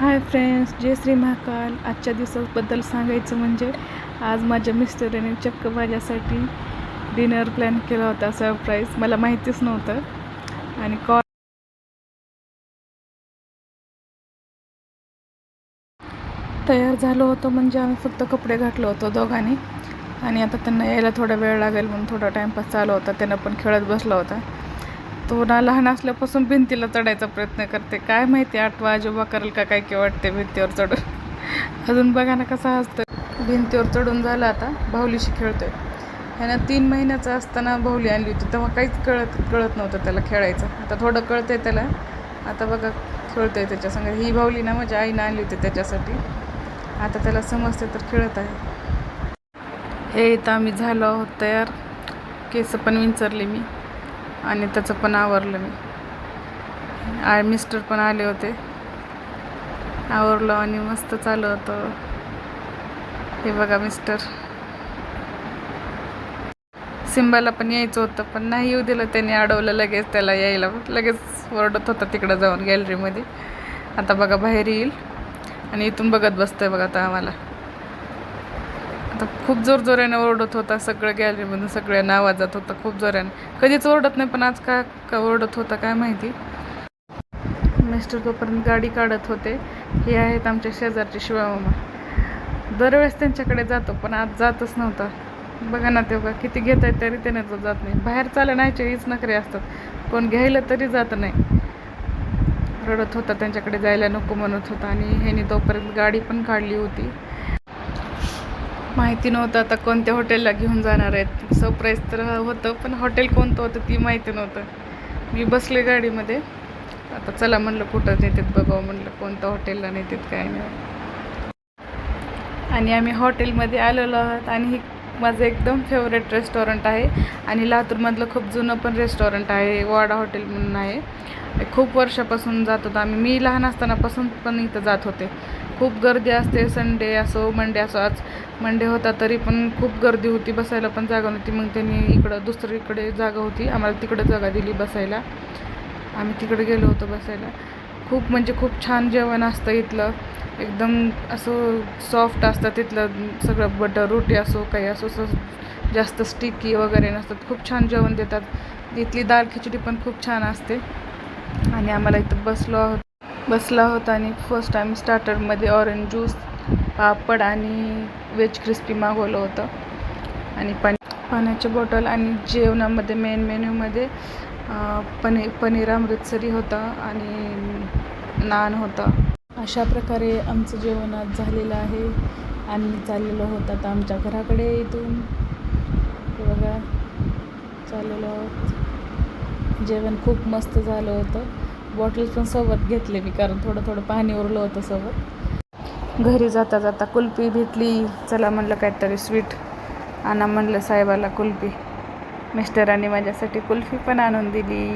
Hi friends, जय श्री महाकाल. आजच्या दिवसाबद्दल सांगायचं म्हणजे आज माझ्या मिस्टरांनी चक्क माझ्यासाठी डिनर प्लॅन केला होता, सरप्राईज. मला माहितीच नव्हतं आणि तयार झालो होतो म्हणजे आम्ही फक्त कपडे घातलो होतो दोघांनी. आणि आता त्यांना यायला थोडा वेळ लागेल म्हणून थोडा टाईमपास चालू होता. त्यांना पण खेळत बसला होता. तो ना लहान असल्यापासून भिंतीला चढायचा प्रयत्न करते. काय माहिती आठवा आजोबा करेल का काय की वाटते भिंतीवर चढून. अजून बघा ना कसा हसतोय. भिंतीवर चढून झाला आता बाहुलीशी खेळतोय. ह्यानं 3 महिन्याचा असताना बाहुली आणली होती, तेव्हा काहीच कळत नव्हतं त्याला खेळायचं. आता थोडं कळतंय त्याला. आता बघा खेळतोय त्याच्यासंग. ही बाहुली ना माझ्या आईनं आणली होती त्याच्यासाठी. आता त्याला समजते तर खेळत आहे. हे इथं आम्ही झालो आहोत तयार. केस पण विंचरले मी आणि त्याचं पण आवरलं मी. मिस्टर पण आले होते. आवरलं आणि मस्त चालू होतं. हे बघा मिस्टर. सिम्बाला पण यायचं होतं पण नाही येऊ दिलं त्याने. अडवलं लगेच त्याला यायला. लगेच ओरडत होता तिकडं जाऊन गॅलरीमध्ये. आता बघा बाहेर येईल आणि इथून बघत बसतोय बघा आता आम्हाला. आता खूप जोरजोराने ओरडत होता. सगळं गॅलरीमधून सगळ्यांना आवाज जात होता खूप जोराने. कधीच ओरडत नाही पण आज का ओरडत होता काय माहिती. मिस्टर तोपर्यंत गाडी काढत होते. हे आहेत आमच्या शेजारचे शिवामामा. दरवेळेस त्यांच्याकडे जातो पण आज जातच नव्हता. बघा ना ते बघा किती घेत आहेत तरी त्याने तो जात नाही. बाहेर चालण्याचे हीच नखरे असतात. कोण घ्यायला तरी जात नाही. रडत होता, त्यांच्याकडे जायला नको म्हणत होता. आणि ह्यानी तोपर्यंत गाडी पण काढली होती. माहिती नव्हतं आता कोणत्या हॉटेलला घेऊन जाणार आहेत. सरप्राईज तर होतं पण हॉटेल कोणतं होतं ती माहिती नव्हतं. मी बसले गाडीमध्ये. आता चला म्हणलं कुठं नेतात बघावं म्हणलं, कोणत्या हॉटेलला नेतात काय नाही. आणि आम्ही हॉटेलमध्ये आलेलो आहोत. आणि ही माझं एकदम फेवरेट रेस्टॉरंट आहे. आणि लातूरमधलं खूप जुनं पण रेस्टॉरंट आहे. वाडा हॉटेल म्हणून आहे. खूप वर्षापासून जात होतो आम्ही. मी लहान असतानापासून पण इथं जात होते. खूप गर्दी असते. संडे असो मंडे असो. आज मंडे होता तरी पण खूप गर्दी होती. बसायला पण जागा नव्हती. मग त्यांनी इकडं दुसरीकडे जागा होती, आम्हाला तिकडं जागा दिली बसायला. आम्ही तिकडे गेलो होतो बसायला. खूप म्हणजे खूप छान जेवण असतं इथलं. एकदम असं सॉफ्ट असतं तिथलं सगळं. बटर रोटी असो काही असो जास्त स्टिकी वगैरे नसतात. खूप छान जेवण देतात. इथली दाल खिचडी पण खूप छान असते. आणि आम्हाला इथं बसला होता. आणि फर्स्ट टाईम स्टार्टरमध्ये ऑरेंज ज्यूस, पापड आणि वेज क्रिस्पी मागवलं होतं. आणि पाण्याची बॉटल. आणि जेवणामध्ये मेन मेन्यूमध्ये पनीर अमृतसरी होतं आणि नान होतं. अशा प्रकारे आमचं जेवण आज झालेलं आहे. आणि चाललेलो होतं आता आमच्या घराकडे. इथून बघा चाललेलो आहोत. जेवण खूप मस्त झालं होतं. बॉटल पण सोबत घेतले मी, कारण थोडं पाणी उरलं होतं सोबत. घरी जाता जाता कुल्फी भेटली. चला म्हणलं काहीतरी स्वीट आणा म्हणलं साहेबाला कुल्फी. मिस्टरांनी माझ्यासाठी कुल्फी पण आणून दिली.